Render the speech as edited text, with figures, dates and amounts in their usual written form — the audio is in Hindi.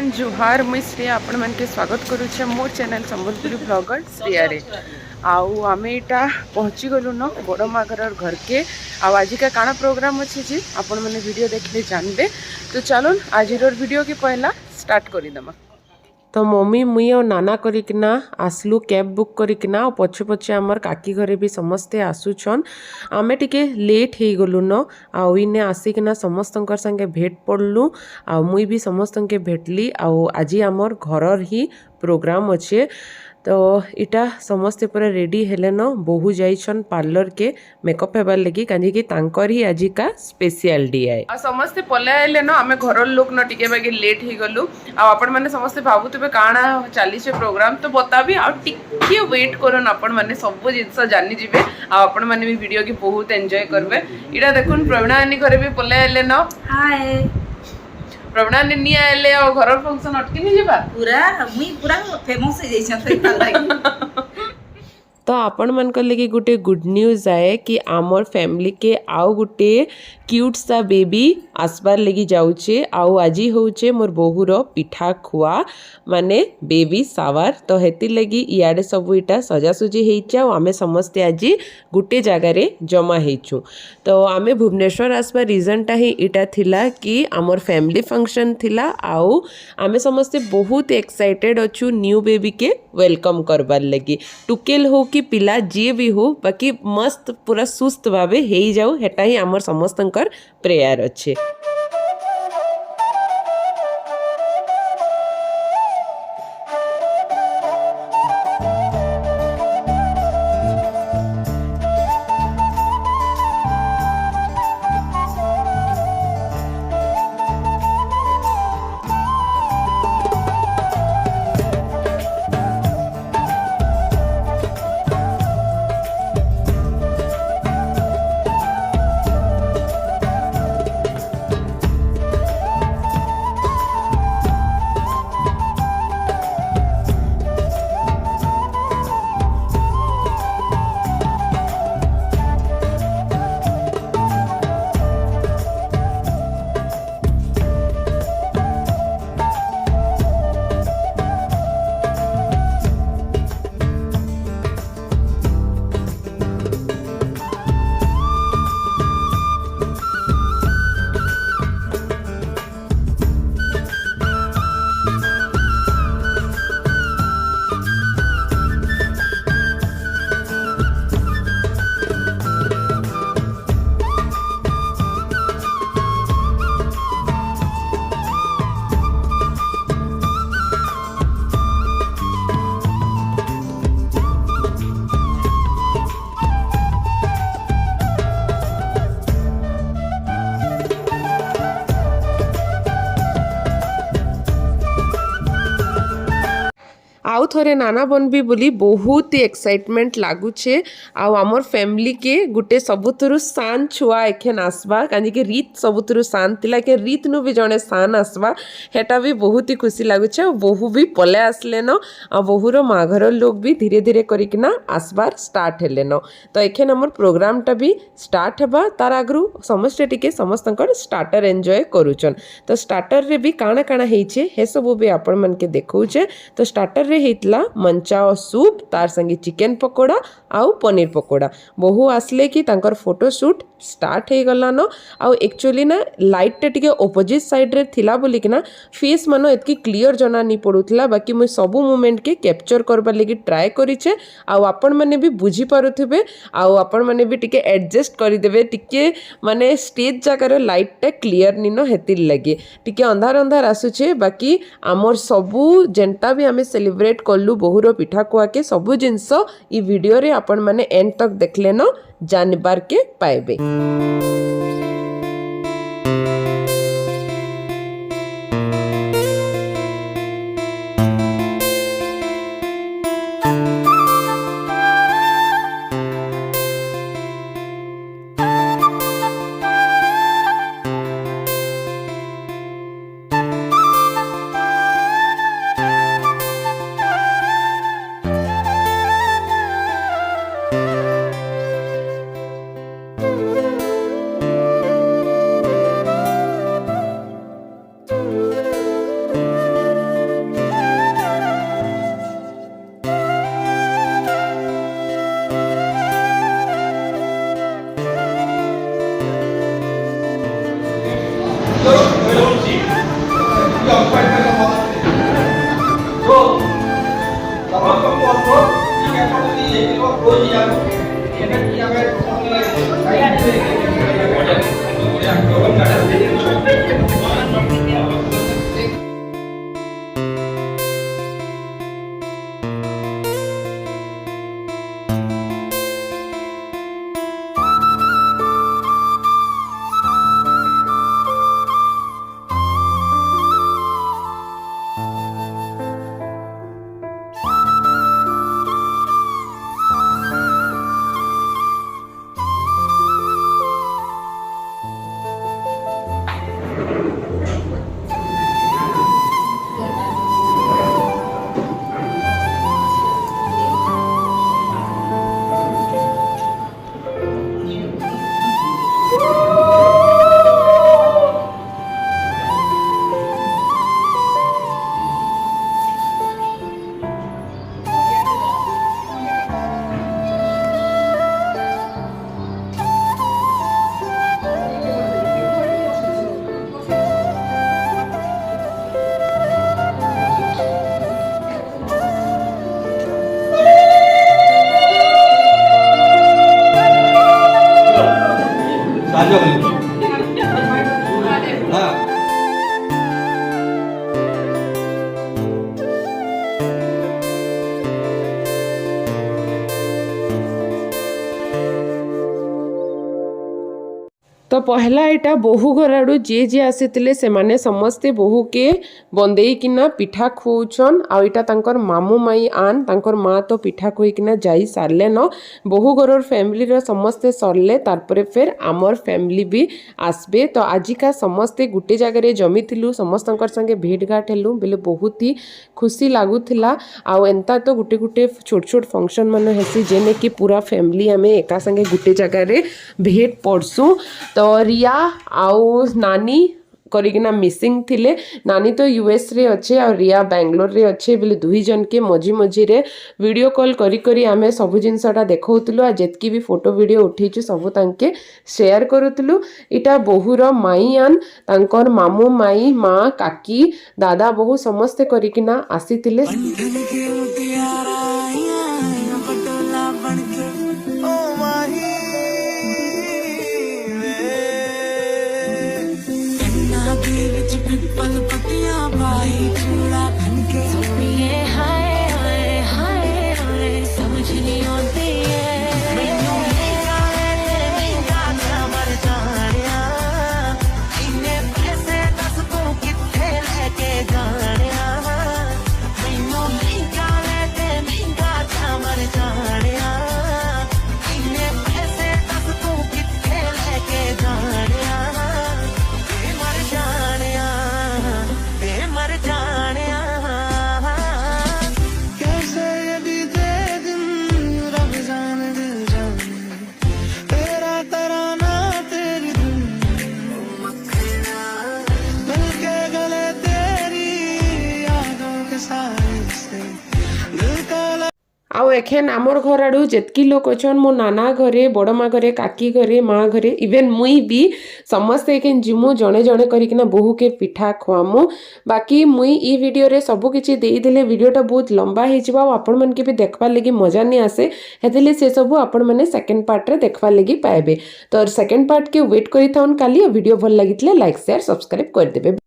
एंड जुहार मुई श्रेया आपण मन के स्वागत करुचे मोर चैनल संबलपुरी ब्लॉगर श्रेया रे आउ आमे इटा पहुँची गलु न बड़ माघर घर के आज का काना प्रोग्राम अच्छे जी आपण मैंने वीडियो देखले जानबे। तो चलो आज वीडियो की पहला स्टार्ट करिदमा। तो मम्मी मुई और नाना करिकिना आसलु कैब बुक करिकिना पछे पछे आमर काकी घरे भी समस्ते आसुछन। आमे टिके लेट हे गलु न आउ इने आसिकिना समस्तंकर संगे भेट पड़लु आ मुई भी समस्तंके भेटली आउ आज आमर घरर ही प्रोग्राम अच्छे। तो इटा समस्ते पूरा रेडी हेले न बहु जाइछन पार्लर के मेकअप हेबार लगी कांजी कि तांकर ही आज का स्पेशल डे है आ समस्ते पले आइले न आमे घरर लोक न टिके बागे लेट हे गलु आ आपण माने समस्ते भाबुतबे काना चाली से प्रोग्राम तो बताबी आ टिके वेट करन आपण माने सब जिंस जानि जिवे आ आपण माने भी वीडियो की बहुत एंजॉय करबे। इडा देखुन प्रवीणानी घरे भी पले आइले न हाय प्रवीणा निनी आइले आ घर फंक्शन अटकी नहीं जेबा पूरा फेमस हो जाइछन। तो आपण मन कर लगी गुटे गुड न्यूज आए कि आमर फैमिली के आउ गुटे क्यूट सा बेबी आसबार लगी जाउचे आउ आजी होचे मोर बहुर पिठा खुआ माने बेबी सावर। तो हेती लगी इयाडे सब इटा सजासुजी हेइचा आ आमे समस्ते आजी गुटे जगह रे जमा हेइछु। तो आमे भुवनेश्वर आसबार रीजन टा ही इटा थिला कि आमर फैमिली फंक्शन थिला आउ आमे समस्ते बहुत एक्साइटेड अछु न्यू बेबी के वेलकम करबार लगी। टुकेल हो कि पिला जी भी हो बाकी मस्त पूरा सुस्त भावे हेई जाऊ हेटा ही आमर समस्तंकर प्रेयर अच्छे। आउ थोरे नाना बनबी बोली बहुत ही एक्साइटमेंट लागुचे आउ आमर फैमिली के गुटे सबुतरु सान छुआ एखेन आसबा कांजी के रीत सबुतरु सान तिला के रीत नु भी जने सान आसबा हेटा भी बहुत ही खुशी लागुचे। बहु भी पले आसले न आ बहुर माघर लोग भी धीरे धीरे करिकिना आसबार स्टार्ट हेले न। तो एखेन आमर प्रोग्राम टा भी स्टार्ट हेबा तार आगरु समस्ते टिके समस्तंकर स्टार्टर एंजॉय करूचन। तो स्टार्टर रे भी काना काना हेइचे हे सब भी आपण मन के देखौचे। तो स्टार्टर रे हेतला मंचा और सूप तार संगे चिकन पकोड़ा आउ पनीर पकोड़ा। बहु आसले कि तांकर फोटो शूट स्टार्ट हे गला न आउ एक्चुअली ना लाइट टे टिके ऑपोजिट साइड रे थिला बोली कि ना फेस मानो एतकी क्लियर जना नी पडुथला बाकी मुई सब मोमेंट के कैप्चर करबा लगी ट्राई करिचे आउ आपण माने भी बुझी पारुथिबे आउ आपण माने भी टिके एडजस्ट करि देबे टिके माने स्टेज जाकर लाइट टे क्लियर नी न हेतिल लगे टिके अंधार अंधार आसुचे बाकी आमर सबु जेंटा भी हमें सेलिब्रेट कलु बहुर पिठा कुआ के सबु जिंस ई वीडियो रे आपण माने एंड तक देखले न जानबार के पाइबे। तो पहला यहाँ बोहू घर आड़ू जी जी आसी से समस्ते बोहू के बंदेकिना पिठा खुआउछन आईटा मामू माई आन तांकर माँ तो पिठा खुईकिना जाई सारे न बोहू घर फैमिली समस्ते सरले तारपरे फिर आमर फैमिली भी आसबे। तो आजिका समस्ते गुटे जगार जमी थिलु समस्त संगे भेट घाट हेलु बोले बहुत ही खुशी लगुला। आउ एंता तो गुटे गुटे छोट छोट फंक्शन मान हेसी जेने कि पूरा फैमिली आम एका संगे गुटे जगार भेट पड़सु। तो रिया आउ नानी करिकिना मिसिंग थिले नानी तो यूएस रे अच्छे और रिया बेंगलोर रे अच्छे बोले दुई जन के मझी मझी रे वीडियो कॉल करी करी आमे सब जिनसटा देखौतलु आ जेतकी भी फोटो वीडियो उठीचु सब तांके शेयर करूतलु। इटा बोहूर माई आन तांकर मामू माई माँ काकी दादा बहु समस्ते करिकिना आसीतिले। पल पतिया भाई चूड़ा खनके सोनिए हाय हाय हाय हाय समझ नहीं आती है मैनू लेगा ते महंगा ना मर जानिया इन्हें पैसे दस को किथे लेके जानिया मैनू लेगा ते महंगा ना मर जानिया इन्हें पैसे दस को किथे लेके जानिया आउ एखेन आमर घर आड़ू जेतकी लोक अच्छन मो नाना घरे बड़ माँ घरे काकी घरे माँ घरे इवेन मुई भी समस्ते एखेन जिमु जड़े जड़े करिकिना बोहू के पिठा खुआमु। बाकी मुई ई वीडियो रे सबु किछि देई देले वीडियोटा बहुत लंबा हे जिबा आपण मन के भी देखबा लगी मजा नहीं आसे हेतले से सबु आपण माने सेकंड पार्ट रे देखबा लगी पाएबे। तो सेकंड पार्ट के वेट करि थाउन काली वीडियो भल लागितले लाइक शेयर सब्सक्राइब कर देबे।